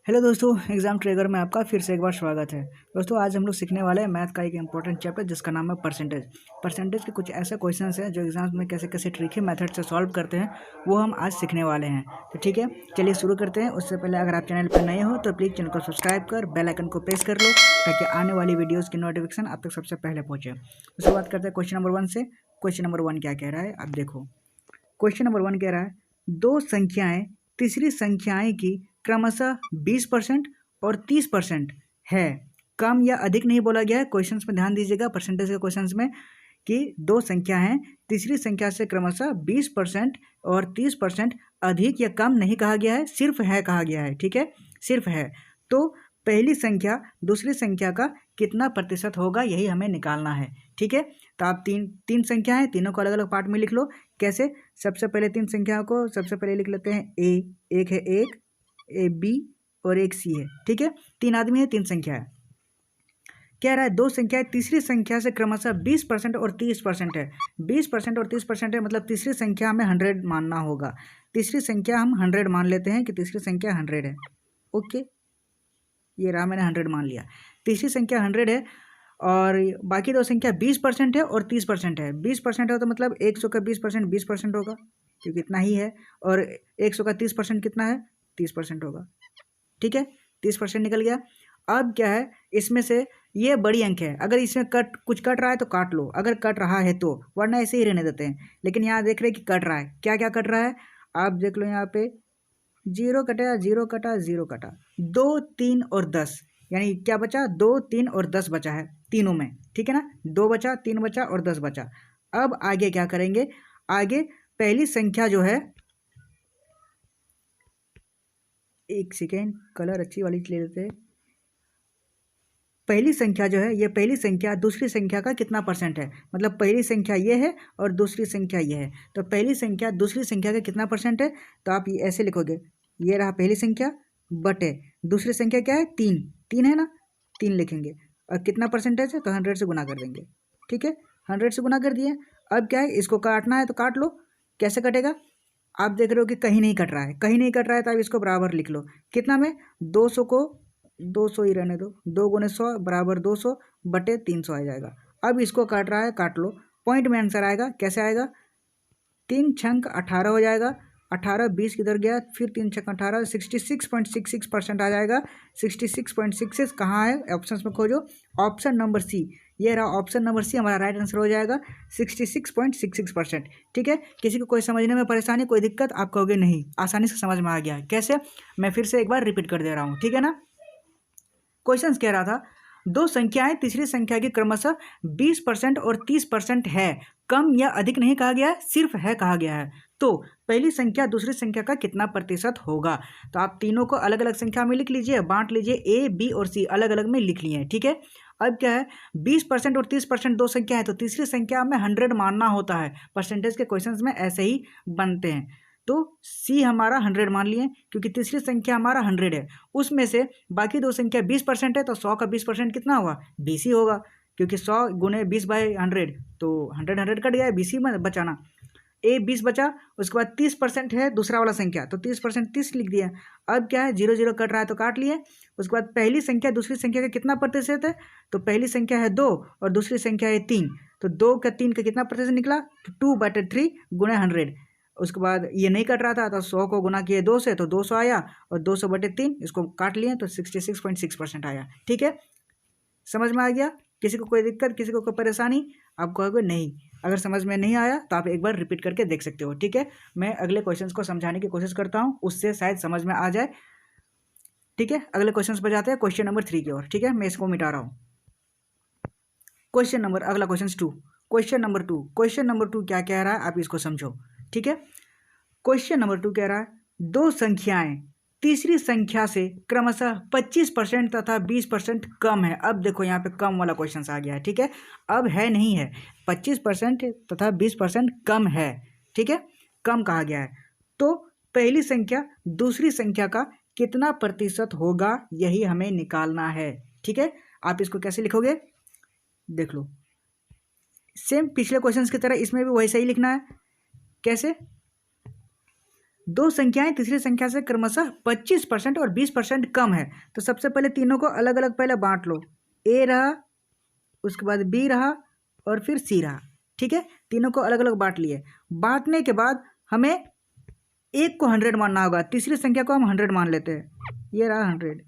Hello दोस्तों, exam trigger में आपका फिर से एक बार स्वागत है। दोस्तों, आज हम लोग सीखने वाले हैं मैथ का एक इंपॉर्टेंट चैप्टर जिसका नाम है परसेंटेज। परसेंटेज के कुछ ऐसे क्वेश्चंस हैं जो एग्जाम्स में कैसे कैसे ट्रिकी मेथड से सॉल्व करते हैं, वो हम आज सीखने वाले हैं। तो ठीक है, चलिए शुरू करते हैं। उससे पहले अगर आप चैनल पर नए हो तो प्लीज़ चैनल को सब्सक्राइब कर बेल आइकन को प्रेस कर लो ताकि आने वाली वीडियोज़ की नोटिफिकेशन आप तक सबसे पहले पहुँचे। तो शुरुआत करते हैं क्वेश्चन नंबर 1 से। क्वेश्चन नंबर 1 क्या कह रहा है, आप देखो। क्वेश्चन नंबर 1 कह रहा है, दो संख्याएं तीसरी संख्याएं की क्रमशः 20% और 30% है। कम या अधिक नहीं बोला गया है। क्वेश्चंस में ध्यान दीजिएगा, परसेंटेज के क्वेश्चंस में, कि दो संख्या हैं, तीसरी संख्या से क्रमशः 20% और 30% अधिक या कम नहीं कहा गया है, सिर्फ है कहा गया है। ठीक है, सिर्फ है। तो पहली संख्या दूसरी संख्या का कितना प्रतिशत होगा, यही हमें निकालना है। ठीक है, तो आप तीन संख्या है, तीनों को अलग अलग पार्ट में लिख लो। कैसे? सबसे पहले तीन संख्याओं को सबसे पहले लिख लेते हैं। एक है, ए बी और एक सी है। ठीक है, तीन आदमी है, तीन संख्या है। कह रहा है दो संख्या है, तीसरी संख्या से क्रमशः 20% और 30% है। 20% और 30% है, मतलब तीसरी संख्या हमें 100 मानना होगा। तीसरी संख्या हम 100 मान लेते हैं कि तीसरी संख्या 100 है। ओके, ये रहा, मैंने 100 मान लिया। तीसरी संख्या 100 है और बाकी दो संख्या 20% है और 30% है। 20% है तो मतलब 100 का 20% 20% होगा, क्योंकि इतना ही है। और 100 का 30% कितना है? 30% होगा। ठीक है, 30% निकल गया। अब क्या है, इसमें से ये बड़ी अंक है, अगर इसमें कुछ कट रहा है तो काट लो, अगर कट रहा है तो, वरना ऐसे ही रहने देते हैं। लेकिन यहाँ देख रहे हैं कि कट रहा है। क्या क्या कट रहा है, आप देख लो। यहाँ पे 0 कटा, 0 कटा, 0 कटा, 2, 3 और 10, यानी क्या बचा? 2, 3 और 10 बचा है तीनों में। ठीक है ना, 2 बचा, 3 बचा और 10 बचा। अब आगे क्या करेंगे? आगे पहली संख्या जो है, एक सेकेंड, कलर अच्छी वाली ले लेते हैं। पहली संख्या जो है, ये पहली संख्या दूसरी संख्या का कितना परसेंट है, मतलब पहली संख्या ये है और दूसरी संख्या ये है, तो पहली संख्या दूसरी संख्या का कितना परसेंट है, तो आप ये ऐसे लिखोगे। ये रहा पहली संख्या बटे दूसरी संख्या क्या है? 3। 3 है ना, 3 लिखेंगे। और कितना परसेंटेज है, तो 100 से गुना कर देंगे। ठीक है, 100 से गुना कर दिए। अब क्या है, इसको काटना है तो काट लो। कैसे कटेगा? आप देख रहे हो कि कहीं नहीं कट रहा है, कहीं नहीं कट रहा है, तो आप इसको बराबर लिख लो। कितना में? 200 को 200 ही रहने दो, 2 गुने 100 बराबर 200 बटे 300 आ जाएगा। अब इसको काट रहा है, काट लो। पॉइंट में आंसर आएगा। कैसे आएगा? 3 छंक 18 हो जाएगा। 18 20 किधर गया, फिर 3 छंक 18, 66.66% आ जाएगा। 66.66 कहाँ है? ऑप्शन में खोजो, ऑप्शन नंबर सी। ये रहा ऑप्शन नंबर सी, हमारा राइट आंसर हो जाएगा 66.66%। ठीक है, किसी को कोई समझने में परेशानी, कोई दिक्कत, आप कहोगे नहीं, आसानी से समझ में आ गया। कैसे? मैं फिर से एक बार रिपीट कर दे रहा हूँ। ठीक है ना, क्वेश्चन कह रहा था, दो संख्याएं तीसरी संख्या की क्रमशः 20% और 30% है। कम या अधिक नहीं कहा गया है, सिर्फ है कहा गया है। तो पहली संख्या दूसरी संख्या का कितना प्रतिशत होगा? तो आप तीनों को अलग अलग संख्या में लिख लीजिए, बांट लीजिए। ए बी और सी अलग अलग में लिख लिए हैं। ठीक है, अब क्या है, 20% और 30% दो संख्या है, तो तीसरी संख्या में 100 मानना होता है। परसेंटेज के क्वेश्चंस में ऐसे ही बनते हैं। तो सी हमारा 100 मान लिए, क्योंकि तीसरी संख्या हमारा 100 है। उसमें से बाकी दो संख्या 20% है, तो 100 का 20% कितना हुआ? 20 ही होगा, क्योंकि 100 गुने 20/100, तो 100 कट गया, 20 ही में बचाना। ए 20 बचा, उसके बाद 30% है दूसरा वाला संख्या, तो 30% 30 लिख दिया। अब क्या है, 0 0 कट रहा है तो काट लिए। उसके बाद पहली संख्या दूसरी संख्या का कितना प्रतिशत है, तो पहली संख्या है 2 और दूसरी संख्या है 3, तो 2 का 3 का कितना प्रतिशत निकला? तो 2/3 गुणे 100। उसके बाद ये नहीं कट रहा था, तो 100 को गुना किए 2 से, तो 200 आया, और 200/3 इसको काट लिए, तो 66.6% आया। ठीक है, समझ में आ गया? किसी को कोई दिक्कत, किसी को कोई परेशानी? आप कहोगे नहीं। अगर समझ में नहीं आया तो आप एक बार रिपीट करके देख सकते हो। ठीक है, मैं अगले क्वेश्चंस को समझाने की कोशिश करता हूँ, उससे शायद समझ में आ जाए। ठीक है, अगले क्वेश्चंस पर जाते हैं, क्वेश्चन नंबर 3 की ओर। ठीक है, मैं इसको मिटा रहा हूँ। अगला क्वेश्चन नंबर 2 क्या कह रहा है, आप इसको समझो। ठीक है, क्वेश्चन नंबर 2 कह रहा है, दो संख्याएं तीसरी संख्या से क्रमशः 25% तथा 20% कम है। अब देखो, यहाँ पे कम वाला क्वेश्चन आ गया है। ठीक है, अब है नहीं है, 25% तथा 20% कम है। ठीक है, कम कहा गया है। तो पहली संख्या दूसरी संख्या का कितना प्रतिशत होगा, यही हमें निकालना है। ठीक है, आप इसको कैसे लिखोगे, देख लो। सेम पिछले क्वेश्चंस की तरह इसमें भी वैसे ही लिखना है। कैसे? दो संख्याएं तीसरी संख्या से क्रमशः 25% और 20% कम है। तो सबसे पहले तीनों को अलग अलग पहले बांट लो। ए रहा, उसके बाद बी रहा और फिर सी रहा। ठीक है, तीनों को अलग अलग बांट लिए। बांटने के बाद हमें एक को 100 मानना होगा। तीसरी संख्या को हम 100 मान लेते हैं। ये रहा 100।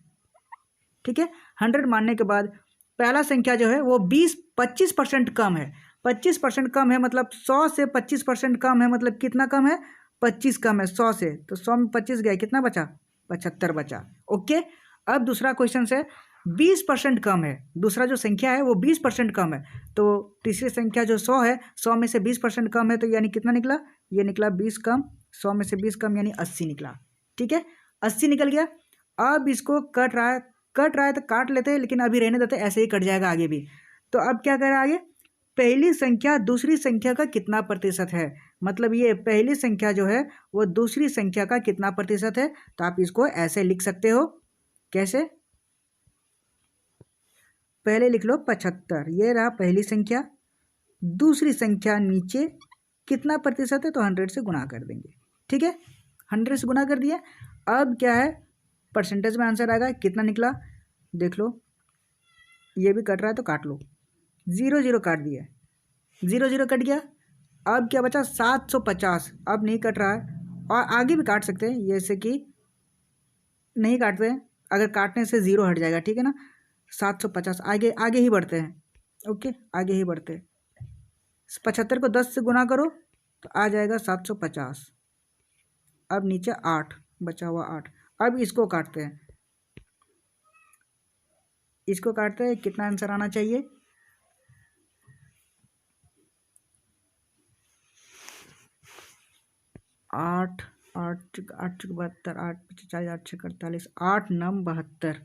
ठीक है, 100 मानने के बाद पहला संख्या जो है वो 25% कम है। 25% कम है मतलब 100 से 25% कम है मतलब कितना कम है? 25 कम है 100 से। तो 100 में 25 गया, कितना बचा? 75 बचा। ओके, अब दूसरा क्वेश्चन से 20% कम है। दूसरा जो संख्या है वो 20% कम है। तो तीसरी संख्या जो 100 है, 100 में से 20% कम है तो यानी कितना निकला? ये निकला 20 कम, 100 में से 20 कम यानी 80 निकला। ठीक है, 80 निकल गया। अब इसको कट रहा है तो काट लेते हैं, लेकिन अभी रहने देते हैं, ऐसे ही कट जाएगा आगे भी। तो अब क्या करें आगे? पहली संख्या दूसरी संख्या का कितना प्रतिशत है, मतलब ये पहली संख्या जो है वो दूसरी संख्या का कितना प्रतिशत है। तो आप इसको ऐसे लिख सकते हो। कैसे? पहले लिख लो 75, ये रहा पहली संख्या। दूसरी संख्या नीचे कितना प्रतिशत है तो 100 से गुणा कर देंगे। ठीक है, 100 से गुणा कर दिया। अब क्या है? परसेंटेज में आंसर आएगा। कितना निकला देख लो। ये भी कट रहा है तो काट लो। 0 0 काट दिया, 0 0 कट गया। अब क्या बचा? 750। अब नहीं कट रहा है, और आगे भी काट सकते हैं, जैसे कि नहीं काटते हैं, अगर काटने से 0 हट जाएगा। ठीक है ना, 750। आगे आगे ही बढ़ते हैं। ओके, आगे ही बढ़ते हैं। 75 को 10 से गुना करो तो आ जाएगा 750। अब नीचे 8 बचा हुआ, 8। अब इसको काटते हैं, इसको काटते हैं। कितना आंसर आना चाहिए? 8 8 8 72, 8 40, 8 48, 8 9 72,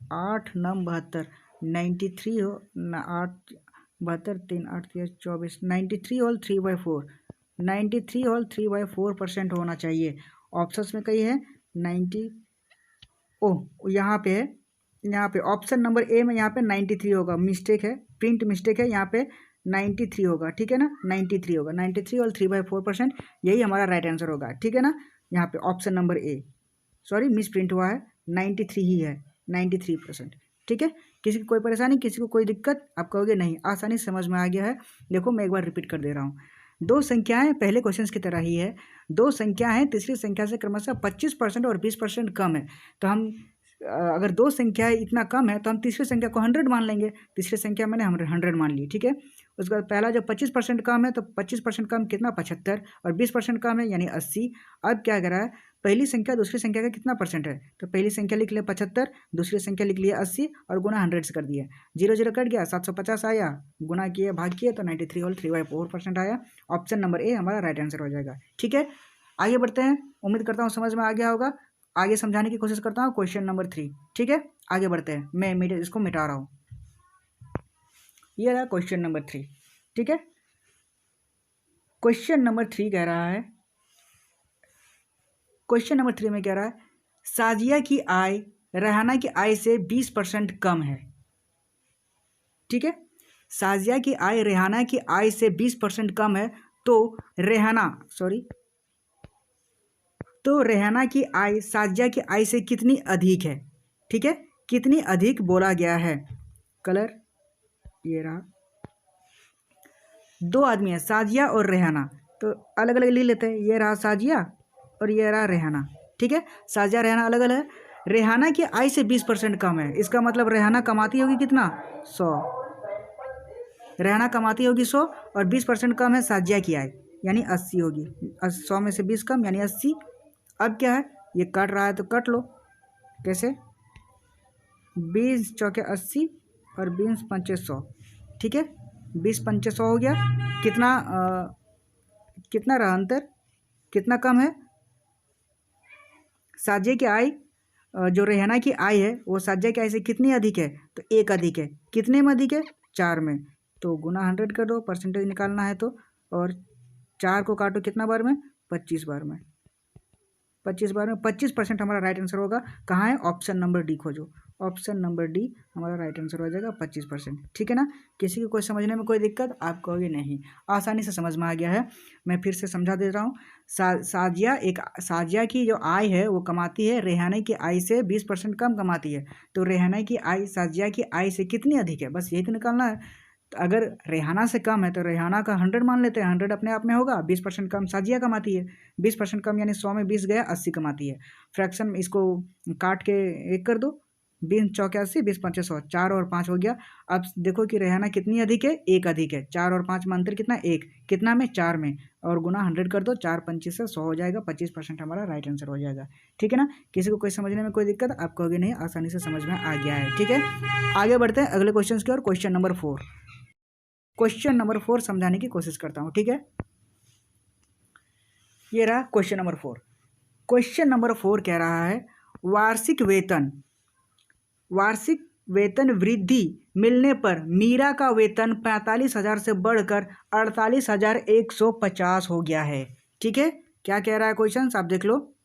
8 9 72, 93 हो ना। 8 72, 3 8 24, 93 होल 3/4, 93 होल 3/4% होना चाहिए। ऑप्शंस में कही है 90। ओह, यहाँ पे है, यहाँ पे ऑप्शन नंबर ए में यहाँ पे 93 होगा। मिस्टेक है, प्रिंट मिस्टेक है। यहाँ पे 93 होगा। ठीक है ना, 93 होगा। 93 और 3/4%, यही हमारा राइट आंसर होगा। ठीक है ना, यहाँ पे option number A, sorry miss print हुआ है, 93 ही है, 93%। ठीक है, किसी की कोई परेशानी, किसी को कोई दिक्कत? आप कहोगे नहीं, आसानी से समझ में आ गया है। देखो मैं एक बार रिपीट कर दे रहा हूँ। दो संख्याएं पहले क्वेश्चन की तरह ही है। दो संख्याएं तीसरी संख्या से क्रमशः 25% और 20% कम है। तो हम अगर दो संख्याएं इतना कम है तो हम तीसरी संख्या को 100 मान लेंगे। तीसरी संख्या मैंने हम 100 मान ली। ठीक है, उसके बाद पहला जो 25% कम है तो 25% कम कितना? 75, और 20% कम है यानी 80। अब क्या कर रहा है? पहली संख्या दूसरी संख्या का कितना परसेंट है? तो पहली संख्या लिख लिया 75, दूसरी संख्या लिख लिया 80 और गुना 100 से कर दिया। 0 0 कट गया, 750 आया, गुना किए भाग किए तो 93 होल 3/4% आया। ऑप्शन नंबर ए हमारा राइट आंसर हो जाएगा। ठीक है, आगे बढ़ते हैं। उम्मीद करता हूँ समझ में आ गया होगा। आगे समझाने की कोशिश करता हूँ क्वेश्चन नंबर 3। ठीक है, आगे बढ़ते हैं। मैं इसको मिटा रहा हूँ। ये रहा क्वेश्चन नंबर 3। ठीक है, क्वेश्चन नंबर 3 कह रहा है, क्वेश्चन नंबर 3 में कह रहा है साजिया की आय रेहाना की आय से 20% कम है। ठीक है, साजिया की आय रेहाना की आय से 20% कम है। तो रेहाना की आय साजिया की आय से कितनी अधिक है? ठीक है, कितनी अधिक बोला गया है। कलर ये रहा, दो आदमी है साजिया और रेहाना, तो अलग अलग ले लेते हैं। ये रहा साजिया और ये रहा रेहाना। ठीक है, साजिया रेहाना अलग अलग है। रेहाना की आय से 20% कम है, इसका मतलब रेहाना कमाती होगी कितना? 100। रेहाना कमाती होगी 100 और 20% कम है साजिया की आय, यानी 80 होगी। 100 में से 20 कम यानी 80। अब क्या है? ये कट रहा है तो कट लो। कैसे? 20 चौके 80 और 20 पंचे 100। ठीक है, 20 पंचे 100 हो गया। कितना रहा अंतर? कितना कम है? साजिया की आय जो रेहाना की आय है वो साजिया की आय से कितनी अधिक है? तो 1 अधिक है। कितने में अधिक है? 4 में। तो गुना 100 कर दो, परसेंटेज निकालना है तो। और 4 को काटो कितना बार में? 25 बार में। 25 बार में 25% हमारा राइट आंसर होगा। कहाँ है? ऑप्शन नंबर डी खोजो। ऑप्शन नंबर डी हमारा राइट आंसर हो जाएगा 25%। ठीक है ना? किसी को कोई समझने में कोई दिक्कत? आप कहोगे नहीं, आसानी से समझ में आ गया है। मैं फिर से समझा दे रहा हूँ। साजिया की जो आय है वो कमाती है रेहाना की आय से 20% कम कमाती है। तो रेहाना की आय साजिया की आय से कितनी अधिक है? बस यही तो निकालना है। तो अगर रेहाना से कम है तो रेहाना का 100 मान लेते हैं, 100 अपने आप में होगा। 20% कम साजिया कमाती है, 20% कम यानी 100 में 20 गया, 80 कमाती है। फ्रैक्शन में इसको काट के एक कर दो, 20 चौके 80, 20 पंचे 100, 4 और 5 हो गया। अब देखो कि रेहाना कितनी अधिक है? 1 अधिक है। 4 और 5 में अंतर कितना? 1। कितना में? 4 में। और गुना 100 कर दो, 4 पंचे से 100 हो जाएगा। 25% हमारा राइट आंसर हो जाएगा। ठीक है ना? किसी को कोई समझने में कोई दिक्कत? आप कहोगे नहीं, आसानी से समझ में आ गया है। ठीक है, आगे बढ़ते हैं अगले क्वेश्चन की ओर। Question number 4। क्वेश्चन नंबर 4 समझाने की कोशिश करता हूँ। ठीक है, ये रहा क्वेश्चन नंबर 4। क्वेश्चन नंबर 4 कह रहा है वार्षिक वेतन वृद्धि मिलने पर मीरा का वेतन 45,000 से बढ़कर 48,150 हो गया है। ठीक है, क्या कह रहा है क्वेश्चन? आप देख लो।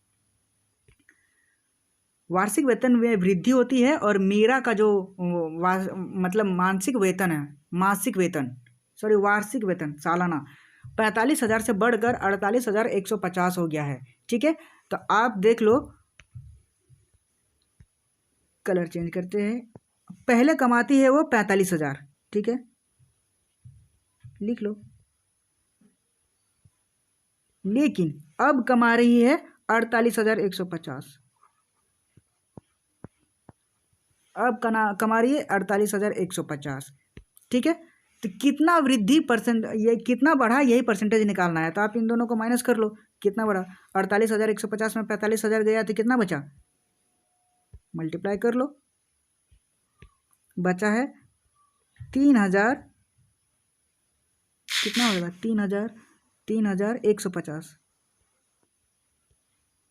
वार्षिक वेतन में वृद्धि होती है और मीरा का जो मतलब मासिक वेतन सालाना 45,000 से बढ़कर 48,150 हो गया है। ठीक है, तो आप देख लो, कलर चेंज करते हैं। पहले कमाती है वो 45,000, ठीक है, लिख लो। लेकिन अब कमा रही है 48,150। अब कमा रही है 48,150। ठीक है, तो कितना वृद्धि परसेंट, ये कितना बढ़ा, यही परसेंटेज निकालना है। तो आप इन दोनों को माइनस कर लो, कितना बढ़ा? 48,150 में 45,000 गया तो कितना बचा? मल्टीप्लाई कर लो, बचा है 3,000। कितना होगा? 3,150।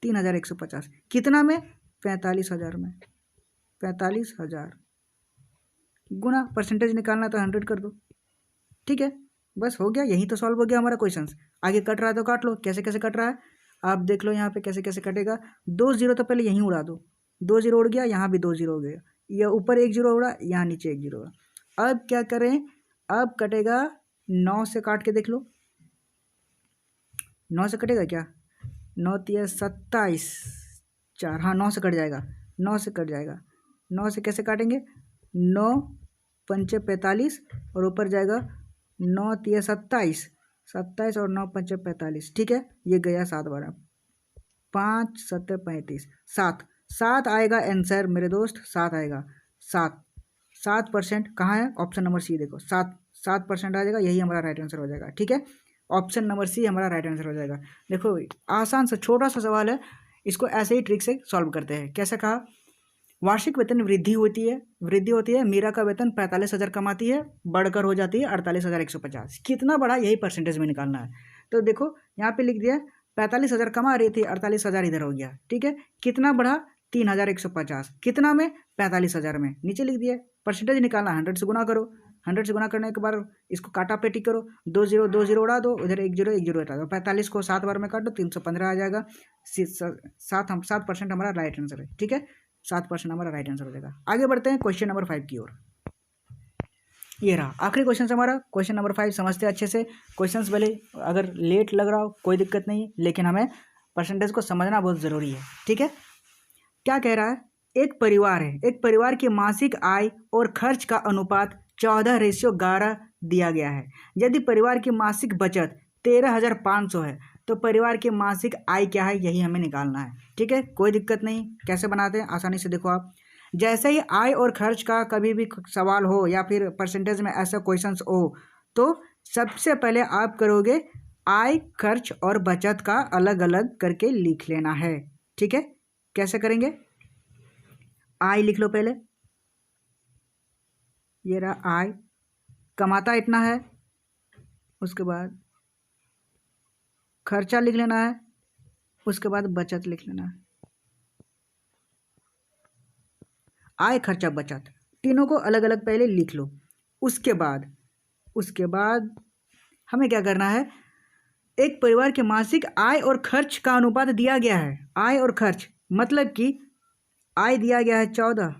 3,150 कितना में? 45,000 में। 45,000 गुना परसेंटेज निकालना तो 100 कर दो। ठीक है, बस हो गया, यही तो सॉल्व हो गया हमारा क्वेश्चन। आगे कट रहा है तो काट लो, कैसे कैसे कट रहा है आप देख लो यहाँ पे कैसे कैसे कटेगा। 2 0 तो पहले यहीं उड़ा दो, 2 0 उड़ गया, यहाँ भी 2 0 हो गया, या ऊपर 1 0 उड़ा, यहाँ नीचे 1 0 हुआ। अब क्या करें? अब कटेगा 9 से, काट के देख लो। 9 से कटेगा क्या? 9 तिया 27, 4, हाँ 9 से कट जाएगा, 9 से कट जाएगा। 9 से कैसे काटेंगे? 9 पंचे 45 और ऊपर जाएगा 9 तिया 27, 27 और 9 पंचे 45। ठीक है, ये गया 7 12, 5 7 35, 7 आएगा आंसर मेरे दोस्त, 7 आएगा। 7% कहाँ है? ऑप्शन नंबर सी देखो, 7% आ जाएगा, यही हमारा राइट आंसर हो जाएगा। ठीक है, ऑप्शन नंबर सी हमारा राइट आंसर हो जाएगा। देखो आसान सा छोटा सा सवाल है, इसको ऐसे ही ट्रिक से सॉल्व करते हैं। कैसे कहा? वार्षिक वेतन वृद्धि होती है। मीरा का वेतन 45,000 कमाती है, बढ़कर हो जाती है 48,150। कितना बढ़ा, यही परसेंटेज में निकालना है। तो देखो यहाँ पे लिख दिया 45,000 कमा रही थी, 48,000 इधर हो गया। ठीक है, कितना बढ़ा? 3,150। कितना में? 45,000 में। नीचे लिख दिया परसेंटेज निकालना, 100 से गुना करो। 100 से गुना करने के बाद इसको काटा पेटी करो, 2 0 उड़ा दो, उधर 1 0 हटा दो। 45 को 7 बार में काटो, 315 आ जाएगा। 7% हमारा राइट आंसर है। ठीक है, 7% हमारा राइट आंसर हो जाएगा। आगे बढ़ते हैं क्वेश्चन नंबर 5 की ओर। ये रहा आखिरी क्वेश्चन हमारा, क्वेश्चन नंबर 5। समझते हैं अच्छे से। क्वेश्चंस भले अगर लेट लग रहा हो कोई दिक्कत नहीं है, लेकिन हमें परसेंटेज को समझना बहुत ज़रूरी है। ठीक है, क्या कह रहा है? एक परिवार की मासिक आय और खर्च का अनुपात 14:11 दिया गया है। यदि परिवार की मासिक बचत 13,500 है तो परिवार की मासिक आय क्या है, यही हमें निकालना है। ठीक है, कोई दिक्कत नहीं, कैसे बनाते हैं आसानी से देखो आप। जैसे ही आय और खर्च का कभी भी सवाल हो या फिर परसेंटेज में ऐसा क्वेश्चंस हो तो सबसे पहले आप करोगे आय, खर्च और बचत का अलग अलग करके लिख लेना है। ठीक है, कैसे करेंगे? आय लिख लो पहले, ये रहा आय, कमाता इतना है। उसके बाद खर्चा लिख लेना है, उसके बाद बचत लिख लेना है। आय, खर्चा, बचत, तीनों को अलग अलग पहले लिख लो। उसके बाद हमें क्या करना है? एक परिवार के मासिक आय और खर्च का अनुपात दिया गया है। आय और खर्च मतलब कि आय दिया गया है 14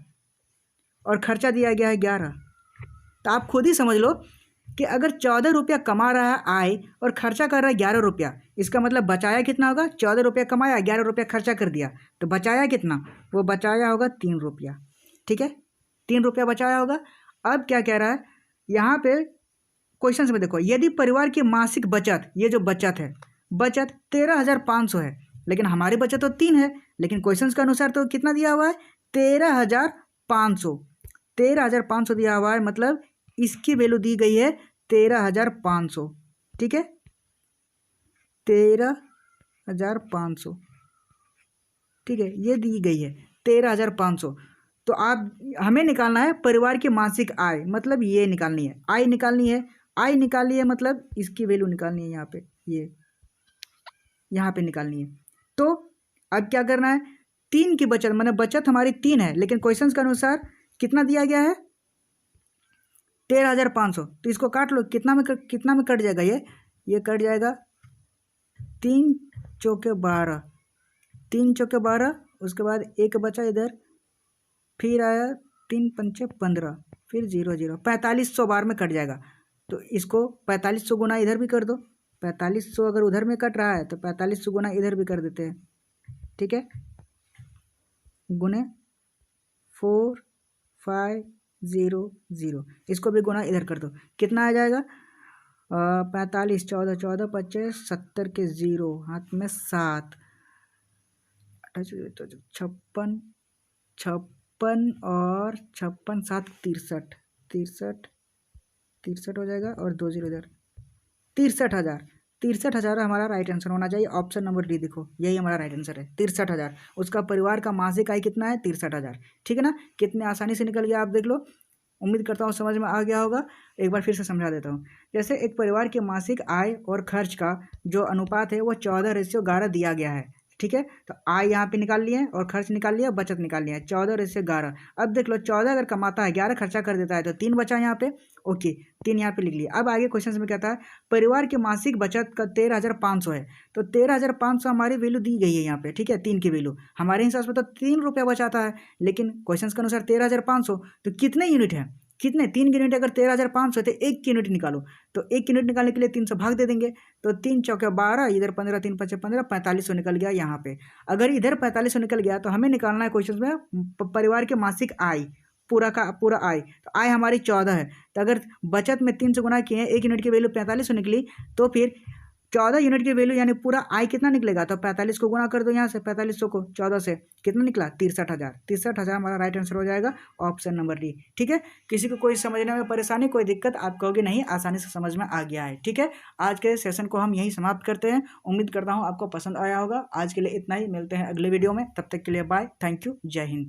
और खर्चा दिया गया है 11। तो आप खुद ही समझ लो कि अगर 14 रुपया कमा रहा है आय और खर्चा कर रहा है 11 रुपया, इसका मतलब बचाया कितना होगा? 14 रुपया कमाया, 11 रुपया खर्चा कर दिया, तो बचाया कितना? वो बचाया होगा 3 रुपया। ठीक है, 3 रुपया बचाया होगा। अब क्या कह रहा है यहाँ पे क्वेश्चन में देखो, यदि परिवार की मासिक बचत, ये जो बचत है, बचत 13,500 है, लेकिन हमारी बचत तो 3 है, लेकिन क्वेश्चन के अनुसार तो कितना दिया हुआ है? 13,500। 13,500 दिया हुआ है, मतलब इसकी वैल्यू दी गई है 13,500। ठीक है, 13,500। ठीक है, ये दी गई है 13,500। तो आप हमें निकालना है परिवार की मासिक आय, मतलब ये निकालनी है, आय निकालनी है। आय निकालनी है मतलब इसकी वैल्यू निकालनी है, यहाँ पे ये यहाँ पे निकालनी है। तो अब क्या करना है? 3 की बचत, मतलब बचत हमारी 3 है, लेकिन क्वेश्चन के अनुसार कितना दिया गया है? 13,500। तो इसको काट लो, कितना में कट जाएगा? ये कट जाएगा 3 चौके 12, 3 चौके 12, उसके बाद एक बचा इधर, फिर आया 3 पंचे 15, फिर 0 0, 4500 बार में कट जाएगा। तो इसको 4500 गुना इधर भी कर दो। 4500 अगर उधर में कट रहा है तो 4500 गुना इधर भी कर देते हैं। ठीक है, गुने 4500, इसको भी गुना इधर कर दो, कितना आ जाएगा? 45, 14, 14 25, 70 के 0, हाथ में 7, 56, 56 और 56 7 63, 63 हो जाएगा, और 2 0 इधर, 63,000। 63,000 हमारा राइट आंसर होना चाहिए। ऑप्शन नंबर डी देखो, यही हमारा राइट आंसर है, 63,000। उसका परिवार का मासिक आय कितना है? 63,000। ठीक है ना, कितने आसानी से निकल गया, आप देख लो। उम्मीद करता हूँ समझ में आ गया होगा। एक बार फिर से समझा देता हूँ। जैसे एक परिवार के मासिक आय और खर्च का जो अनुपात है वो 14:11 दिया गया है। ठीक है, तो आय यहाँ पे निकाल लिए और खर्च निकाल लिया, बचत निकाल लिया, 14:11। अब देख लो, 14 अगर कमाता है, 11 खर्चा कर देता है, तो 3 बचा यहाँ पे। ओके, 3 यहाँ पे लिख लिया। अब आगे क्वेश्चन में कहता है परिवार की मासिक बचत का 13,500 है, तो 13,500 हमारी वैल्यू दी गई है यहाँ पे। ठीक है, 3 की वैल्यू हमारे हिसाब से तो 3 रुपया बचाता है, लेकिन क्वेश्चन के अनुसार 13,500, तो कितने यूनिट है? कितने? 3 यूनिट। अगर 13,500 तो 1 यूनिट निकालो, तो 1 यूनिट निकालने के लिए 3 से भाग दे देंगे, तो 3 चौके 12, इधर 15, 3 5 15, 4500 निकल गया यहाँ पे। अगर इधर 4500 निकल गया तो हमें निकालना है क्वेश्चन में परिवार के मासिक आय, पूरा का पूरा आय। तो आय हमारी 14 है, तो अगर बचत में 3 से गुना किए, 1 यूनिट की वैल्यू 4500 निकली, तो फिर 14 यूनिट की वैल्यू यानी पूरा आय कितना निकलेगा? तो 45 को गुना कर दो यहाँ से, 4500 को 14 से, कितना निकला? 63,000। 63,000 हमारा राइट आंसर हो जाएगा, ऑप्शन नंबर डी। ठीक है, किसी को कोई समझने में परेशानी, कोई दिक्कत, आप कहोगे नहीं, आसानी से समझ में आ गया है। ठीक है, आज के सेशन को हम यहीं समाप्त करते हैं। उम्मीद करता हूँ आपको पसंद आया होगा। आज के लिए इतना ही, मिलते हैं अगले वीडियो में, तब तक के लिए बाय, थैंक यू, जय हिंद।